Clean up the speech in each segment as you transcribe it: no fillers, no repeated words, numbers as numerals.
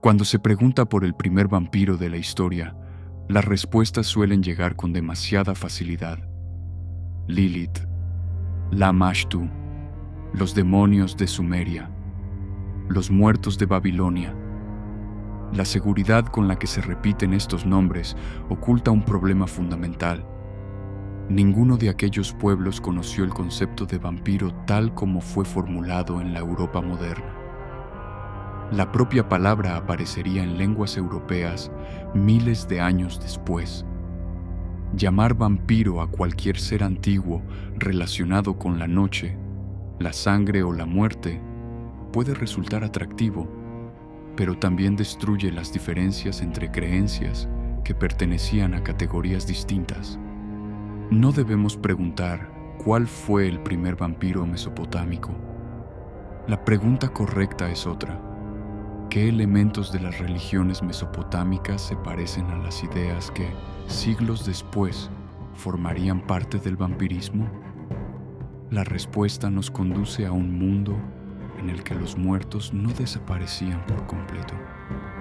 Cuando se pregunta por el primer vampiro de la historia, las respuestas suelen llegar con demasiada facilidad. Lilith, Lamashtu, los demonios de Sumeria, los muertos de Babilonia. La seguridad con la que se repiten estos nombres oculta un problema fundamental. Ninguno de aquellos pueblos conoció el concepto de vampiro tal como fue formulado en la Europa moderna. La propia palabra aparecería en lenguas europeas miles de años después. Llamar vampiro a cualquier ser antiguo relacionado con la noche, la sangre o la muerte puede resultar atractivo, pero también destruye las diferencias entre creencias que pertenecían a categorías distintas. No debemos preguntar cuál fue el primer vampiro mesopotámico. La pregunta correcta es otra. ¿Qué elementos de las religiones mesopotámicas se parecen a las ideas que, siglos después, formarían parte del vampirismo? La respuesta nos conduce a un mundo en el que los muertos no desaparecían por completo,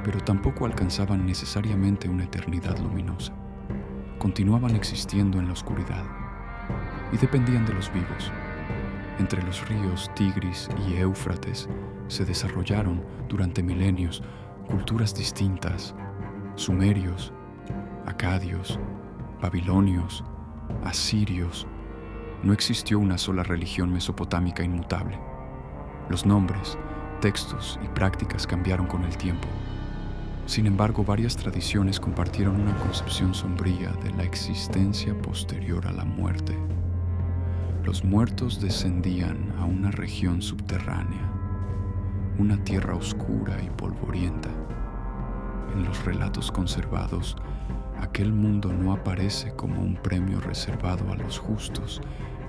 pero tampoco alcanzaban necesariamente una eternidad luminosa. Continuaban existiendo en la oscuridad y dependían de los vivos. Entre los ríos Tigris y Éufrates se desarrollaron durante milenios culturas distintas: sumerios, acadios, babilonios, asirios. No existió una sola religión mesopotámica inmutable. Los nombres, textos y prácticas cambiaron con el tiempo. Sin embargo, varias tradiciones compartieron una concepción sombría de la existencia posterior a la muerte. Los muertos descendían a una región subterránea, una tierra oscura y polvorienta. En los relatos conservados, aquel mundo no aparece como un premio reservado a los justos,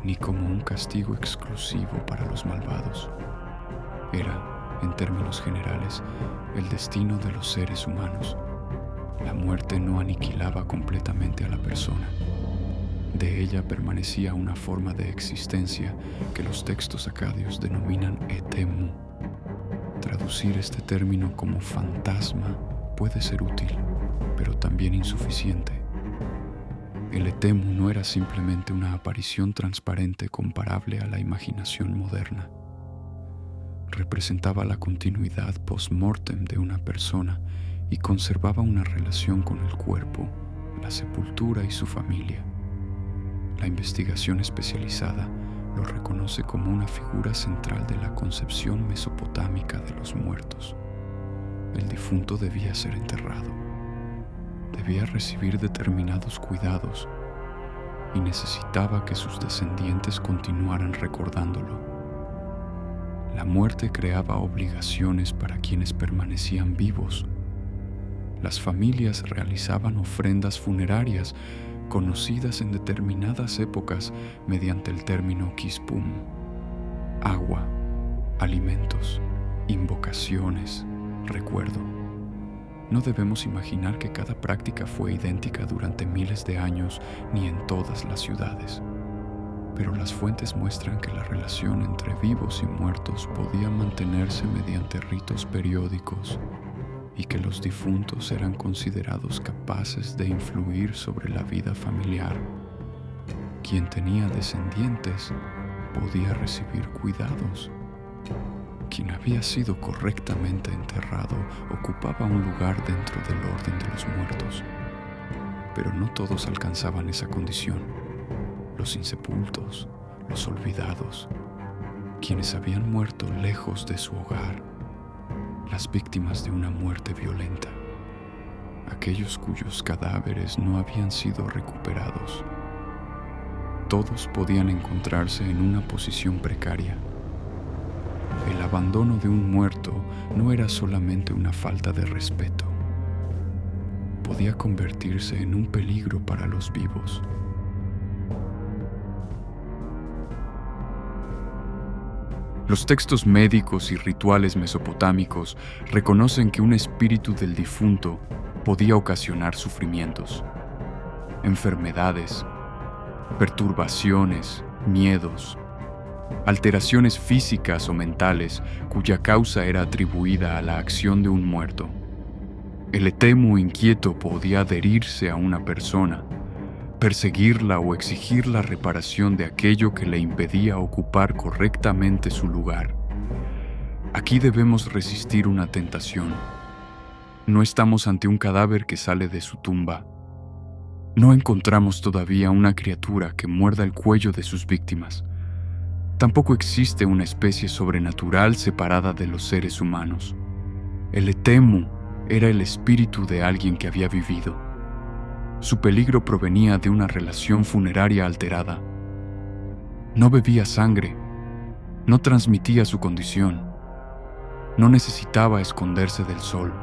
ni como un castigo exclusivo para los malvados. Era, en términos generales, el destino de los seres humanos. La muerte no aniquilaba completamente a la persona. De ella permanecía una forma de existencia que los textos acadios denominan etemu. Traducir este término como fantasma puede ser útil, pero también insuficiente. El etemu no era simplemente una aparición transparente comparable a la imaginación moderna. Representaba la continuidad post-mortem de una persona y conservaba una relación con el cuerpo, la sepultura y su familia. La investigación especializada lo reconoce como una figura central de la concepción mesopotámica de los muertos. El difunto debía ser enterrado, debía recibir determinados cuidados y necesitaba que sus descendientes continuaran recordándolo. La muerte creaba obligaciones para quienes permanecían vivos. Las familias realizaban ofrendas funerarias conocidas en determinadas épocas mediante el término quispum: agua, alimentos, invocaciones, recuerdo. No debemos imaginar que cada práctica fue idéntica durante miles de años ni en todas las ciudades, pero las fuentes muestran que la relación entre vivos y muertos podía mantenerse mediante ritos periódicos y que los difuntos eran considerados capaces de influir sobre la vida familiar. Quien tenía descendientes podía recibir cuidados. Quien había sido correctamente enterrado ocupaba un lugar dentro del orden de los muertos. Pero no todos alcanzaban esa condición. Los insepultos, los olvidados, quienes habían muerto lejos de su hogar, las víctimas de una muerte violenta, aquellos cuyos cadáveres no habían sido recuperados. Todos podían encontrarse en una posición precaria. El abandono de un muerto no era solamente una falta de respeto. Podía convertirse en un peligro para los vivos. Los textos médicos y rituales mesopotámicos reconocen que un espíritu del difunto podía ocasionar sufrimientos, enfermedades, perturbaciones, miedos, alteraciones físicas o mentales cuya causa era atribuida a la acción de un muerto. El etemu inquieto podía adherirse a una persona, perseguirla o exigir la reparación de aquello que le impedía ocupar correctamente su lugar. Aquí debemos resistir una tentación. No estamos ante un cadáver que sale de su tumba. No encontramos todavía una criatura que muerda el cuello de sus víctimas. Tampoco existe una especie sobrenatural separada de los seres humanos. El etemu era el espíritu de alguien que había vivido. Su peligro provenía de una relación funeraria alterada. No bebía sangre, no transmitía su condición, no necesitaba esconderse del sol,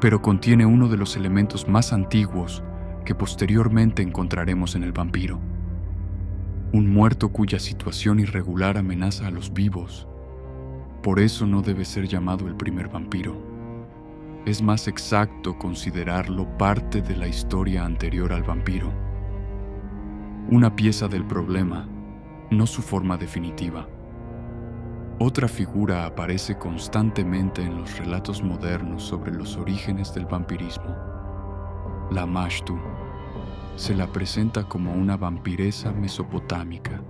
pero contiene uno de los elementos más antiguos que posteriormente encontraremos en el vampiro. Un muerto cuya situación irregular amenaza a los vivos. Por eso no debe ser llamado el primer vampiro. Es más exacto considerarlo parte de la historia anterior al vampiro. Una pieza del problema, no su forma definitiva. Otra figura aparece constantemente en los relatos modernos sobre los orígenes del vampirismo. La Mashtu. Se la presenta como una vampiresa mesopotámica,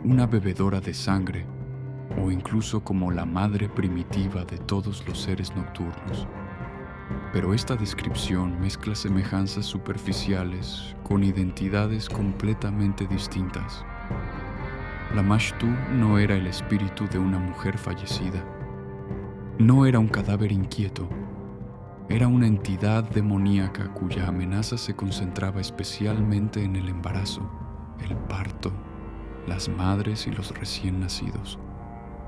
una bebedora de sangre, o incluso como la madre primitiva de todos los seres nocturnos. Pero esta descripción mezcla semejanzas superficiales con identidades completamente distintas. La Mashtu no era el espíritu de una mujer fallecida. No era un cadáver inquieto. Era una entidad demoníaca cuya amenaza se concentraba especialmente en el embarazo, el parto, las madres y los recién nacidos.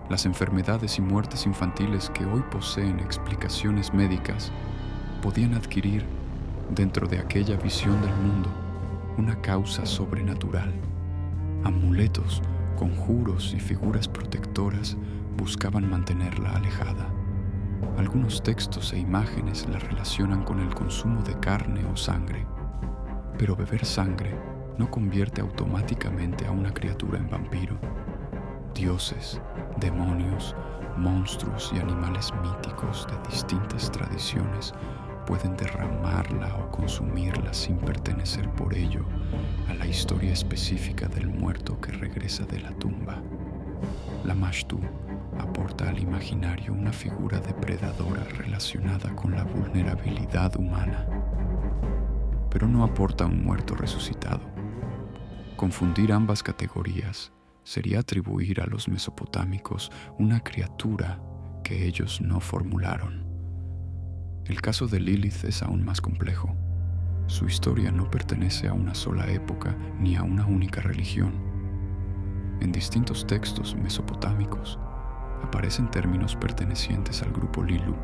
Las enfermedades y muertes infantiles que hoy poseen explicaciones médicas podían adquirir, dentro de aquella visión del mundo, una causa sobrenatural. Amuletos, conjuros y figuras protectoras buscaban mantenerla alejada. Algunos textos e imágenes la relacionan con el consumo de carne o sangre, pero beber sangre no convierte automáticamente a una criatura en vampiro. Dioses, demonios, monstruos y animales míticos de distintas tradiciones pueden derramarla o consumirla sin pertenecer por ello a la historia específica del muerto que regresa de la tumba. La Mashtu aporta al imaginario una figura depredadora relacionada con la vulnerabilidad humana, pero no aporta un muerto resucitado. Confundir ambas categorías sería atribuir a los mesopotámicos una criatura que ellos no formularon. El caso de Lilith es aún más complejo. Su historia no pertenece a una sola época ni a una única religión. En distintos textos mesopotámicos aparecen términos pertenecientes al grupo Lilu,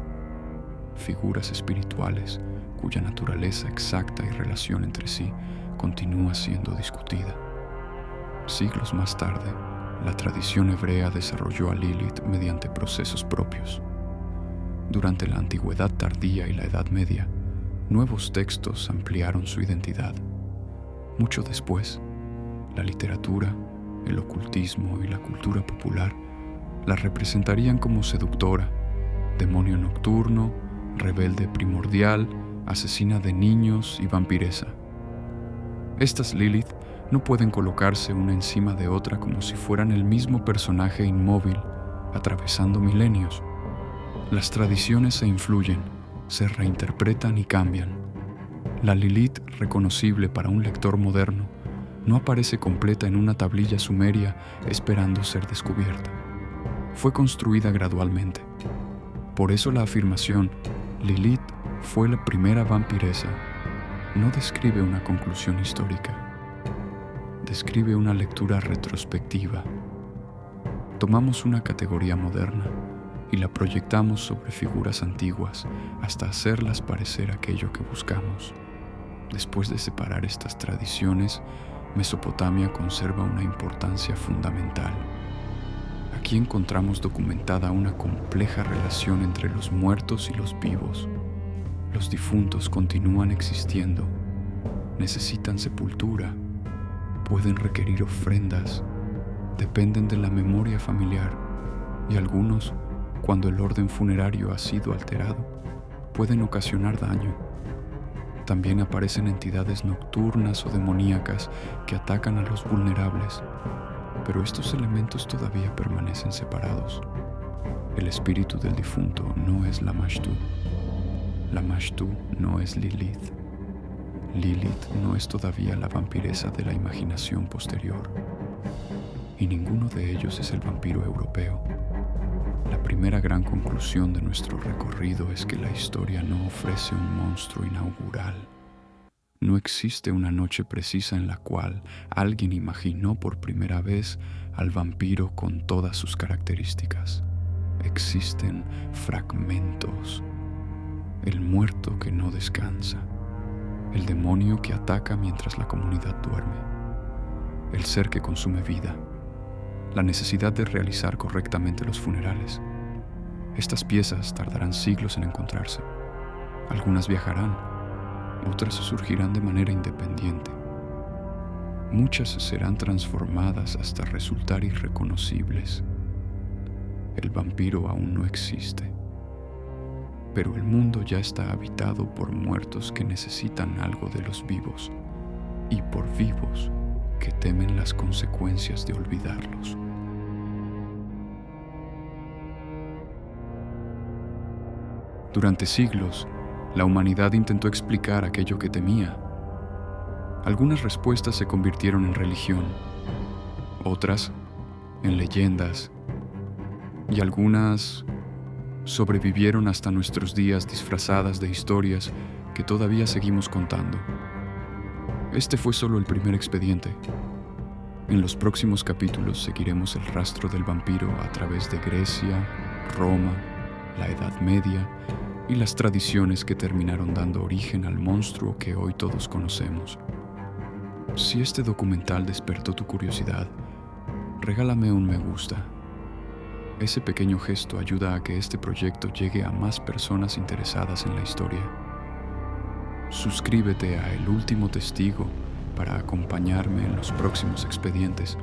figuras espirituales cuya naturaleza exacta y relación entre sí continúa siendo discutida. Siglos más tarde, la tradición hebrea desarrolló a Lilith mediante procesos propios. Durante la Antigüedad tardía y la Edad Media, nuevos textos ampliaron su identidad. Mucho después, la literatura, el ocultismo y la cultura popular la representarían como seductora, demonio nocturno, rebelde primordial, asesina de niños y vampiresa. Estas Lilith no pueden colocarse una encima de otra como si fueran el mismo personaje inmóvil, atravesando milenios. Las tradiciones se influyen, se reinterpretan y cambian. La Lilith reconocible para un lector moderno no aparece completa en una tablilla sumeria esperando ser descubierta. Fue construida gradualmente. Por eso la afirmación Lilith fue la primera vampiresa no describe una conclusión histórica, describe una lectura retrospectiva. Tomamos una categoría moderna y la proyectamos sobre figuras antiguas hasta hacerlas parecer aquello que buscamos. Después de separar estas tradiciones, Mesopotamia conserva una importancia fundamental. Aquí encontramos documentada una compleja relación entre los muertos y los vivos. Los difuntos continúan existiendo, necesitan sepultura, pueden requerir ofrendas, dependen de la memoria familiar y algunos, cuando el orden funerario ha sido alterado, pueden ocasionar daño. También aparecen entidades nocturnas o demoníacas que atacan a los vulnerables, pero estos elementos todavía permanecen separados. El espíritu del difunto no es Lamashtu. Lamashtu no es Lilith. Lilith no es todavía la vampiresa de la imaginación posterior. Y ninguno de ellos es el vampiro europeo. La primera gran conclusión de nuestro recorrido es que la historia no ofrece un monstruo inaugural. No existe una noche precisa en la cual alguien imaginó por primera vez al vampiro con todas sus características. Existen fragmentos. El muerto que no descansa. El demonio que ataca mientras la comunidad duerme. El ser que consume vida. La necesidad de realizar correctamente los funerales. Estas piezas tardarán siglos en encontrarse. Algunas viajarán, otras surgirán de manera independiente. Muchas serán transformadas hasta resultar irreconocibles. El vampiro aún no existe, pero el mundo ya está habitado por muertos que necesitan algo de los vivos y por vivos que temen las consecuencias de olvidarlos. Durante siglos, la humanidad intentó explicar aquello que temía. Algunas respuestas se convirtieron en religión, otras en leyendas, y algunas sobrevivieron hasta nuestros días disfrazadas de historias que todavía seguimos contando. Este fue solo el primer expediente. En los próximos capítulos seguiremos el rastro del vampiro a través de Grecia, Roma, la Edad Media y las tradiciones que terminaron dando origen al monstruo que hoy todos conocemos. Si este documental despertó tu curiosidad, regálame un me gusta. Ese pequeño gesto ayuda a que este proyecto llegue a más personas interesadas en la historia. Suscríbete a El Último Testigo para acompañarme en los próximos expedientes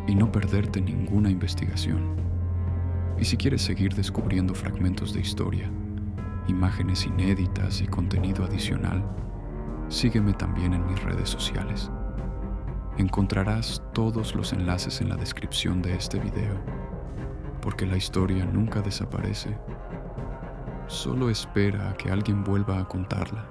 y no perderte ninguna investigación. Y si quieres seguir descubriendo fragmentos de historia, imágenes inéditas y contenido adicional, sígueme también en mis redes sociales. Encontrarás todos los enlaces en la descripción de este video, porque la historia nunca desaparece, solo espera a que alguien vuelva a contarla.